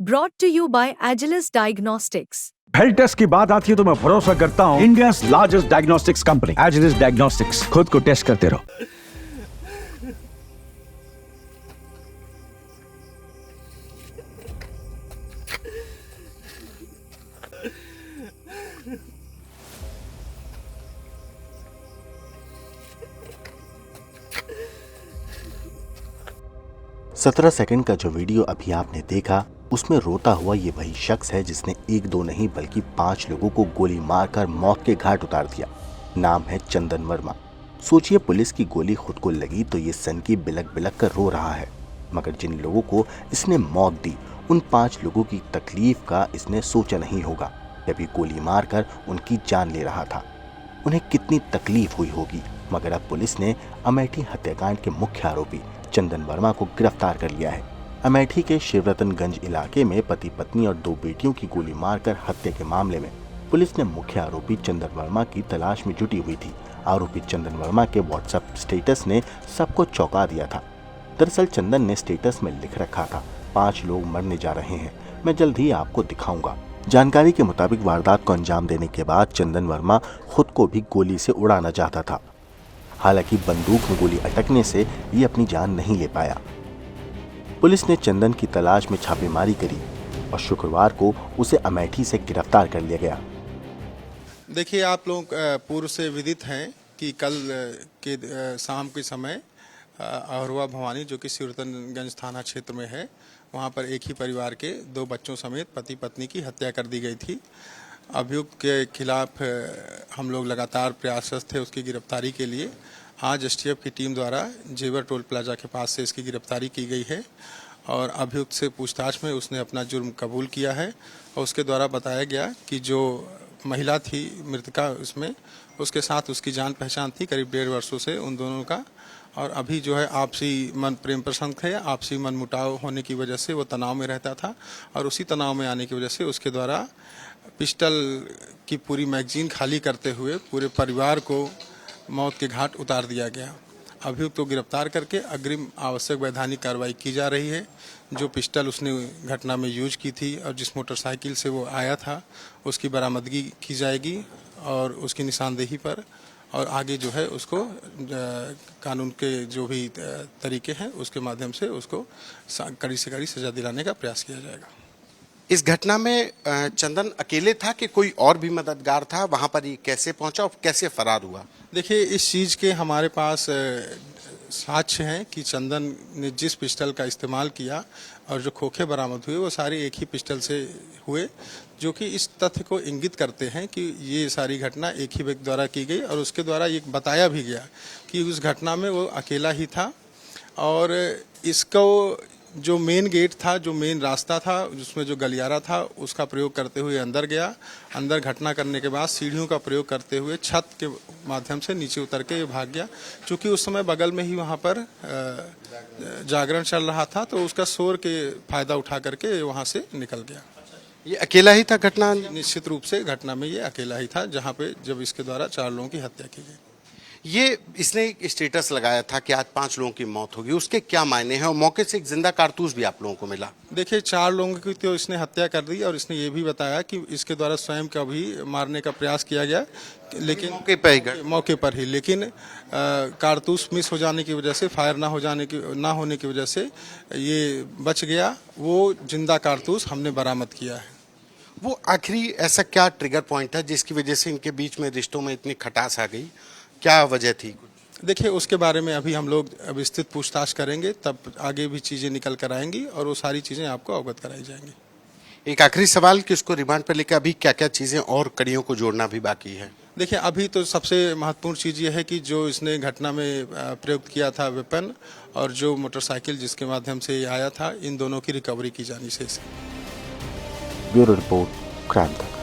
Brought to you by Agilus Diagnostics. Health test की बात आती है तो मैं भरोसा करता हूँ India's largest diagnostics company Agilus Diagnostics. खुद को टेस्ट करते रहो। सत्रह सेकंड का जो वीडियो अभी आपने देखा उसमें रोता हुआ ये वही शख्स है जिसने एक दो नहीं बल्कि 5 लोगों को गोली मारकर मौत के घाट उतार दिया। नाम है चंदन वर्मा। सोचिए पुलिस की गोली खुद को लगी तो ये सन की बिलक बिलक कर रो रहा है, मगर जिन लोगों को इसने मौत दी उन 5 लोगों की तकलीफ का इसने सोचा नहीं होगा जब ये गोली मारकर उनकी जान ले रहा था। उन्हें कितनी तकलीफ हुई होगी, मगर अब पुलिस ने अमेठी हत्याकांड के मुख्य आरोपी चंदन वर्मा को गिरफ्तार कर लिया है। अमेठी के शिवरतनगंज इलाके में पति पत्नी और 2 बेटियों की गोली मारकर हत्या के मामले में पुलिस ने मुख्य आरोपी चंदन वर्मा की तलाश में जुटी हुई थी। आरोपी चंदन वर्मा के व्हाट्सएप स्टेटस ने सबको चौंका दिया था। दरअसल चंदन ने स्टेटस में लिख रखा था, 5 लोग मरने जा रहे हैं, मैं जल्द ही आपको दिखाऊंगा। जानकारी के मुताबिक वारदात को अंजाम देने के बाद चंदन वर्मा खुद को भी गोली से उड़ाना चाहता था। हालांकि बंदूक में गोली अटकने से ये अपनी जान नहीं ले पाया। पुलिस ने चंदन की तलाश में छापेमारी करी और शुक्रवार को उसे अमेठी से गिरफ्तार कर लिया गया। देखिए, आप लोग पूर्व से विदित हैं कि कल के शाम के समय अहरुआ भवानी जो कि शिवरतनगंज थाना क्षेत्र में है, वहां पर एक ही परिवार के 2 बच्चों समेत पति पत्नी की हत्या कर दी गई थी। अभियुक्त के खिलाफ हम लोग लगातार प्रयासरत थे उसकी गिरफ्तारी के लिए। आज एसटीएफ की टीम द्वारा जेवर टोल प्लाजा के पास से इसकी गिरफ्तारी की गई है और अभियुक्त से पूछताछ में उसने अपना जुर्म कबूल किया है और उसके द्वारा बताया गया कि जो महिला थी मृतका, उसमें उसके साथ उसकी जान पहचान थी करीब 1.5 वर्षों से उन दोनों का, और अभी जो है आपसी मन प्रेम प्रसंग है, आपसी मन मुटाव होने की वजह से वो तनाव में रहता था और उसी तनाव में आने की वजह से उसके द्वारा पिस्टल की पूरी मैगजीन खाली करते हुए पूरे परिवार को मौत के घाट उतार दिया गया। अभियुक्त को गिरफ्तार करके अग्रिम आवश्यक वैधानिक कार्रवाई की जा रही है। जो पिस्टल उसने घटना में यूज की थी और जिस मोटरसाइकिल से वो आया था उसकी बरामदगी की जाएगी और उसकी निशानदेही पर, और आगे जो है उसको कानून के जो भी तरीके हैं उसके माध्यम से उसको कड़ी से कड़ी सजा दिलाने का प्रयास किया जाएगा। इस घटना में चंदन अकेले था कि कोई और भी मददगार था? वहां पर ये कैसे पहुंचा और कैसे फरार हुआ? देखिए, इस चीज़ के हमारे पास साक्ष्य हैं कि चंदन ने जिस पिस्टल का इस्तेमाल किया और जो खोखे बरामद हुए वो सारे एक ही पिस्टल से हुए, जो कि इस तथ्य को इंगित करते हैं कि ये सारी घटना एक ही व्यक्ति द्वारा की गई और उसके द्वारा ये बताया भी गया कि उस घटना में वो अकेला ही था और इसको जो मेन गेट था, जो मेन रास्ता था, जिसमें जो गलियारा था, उसका प्रयोग करते हुए अंदर गया। अंदर घटना करने के बाद सीढ़ियों का प्रयोग करते हुए छत के माध्यम से नीचे उतर के ये भाग गया। चूँकि उस समय बगल में ही वहाँ पर जागरण चल रहा था तो उसका शोर के फायदा उठा करके वहाँ से निकल गया। ये अकेला ही था घटना? निश्चित रूप से घटना में ये अकेला ही था जहाँ पे जब इसके द्वारा 4 लोगों की हत्या की गई। ये इसने एक स्टेटस लगाया था कि आज 5 लोगों की मौत होगी, उसके क्या मायने हैं? और मौके से एक जिंदा कारतूस भी आप लोगों को मिला। देखिए, 4 लोगों की तो इसने हत्या कर दी और इसने ये भी बताया कि इसके द्वारा स्वयं का भी मारने का प्रयास किया गया, लेकिन मौके पर ही लेकिन कारतूस मिस हो जाने की वजह से, फायर ना होने की वजह से ये बच गया। वो जिंदा कारतूस हमने बरामद किया है। वो आखिरी ऐसा क्या ट्रिगर पॉइंट है जिसकी वजह से इनके बीच में रिश्तों में इतनी खटास आ गई? क्या वजह थी? देखिए, उसके बारे में अभी हम लोग विस्तृत पूछताछ करेंगे, तब आगे भी चीज़ें निकल कर आएंगी और वो सारी चीज़ें आपको अवगत कराई जाएंगी। एक आखिरी सवाल कि उसको रिमांड पर लेकर अभी क्या क्या चीज़ें और कड़ियों को जोड़ना भी बाकी है? देखिए, अभी तो सबसे महत्वपूर्ण चीज़ ये है कि जो इसने घटना में प्रयुक्त किया था वेपन और जो मोटरसाइकिल जिसके माध्यम से ये आया था, इन दोनों की रिकवरी की जानी चाहिए। ब्यूरो रिपोर्ट, क्राइम तक।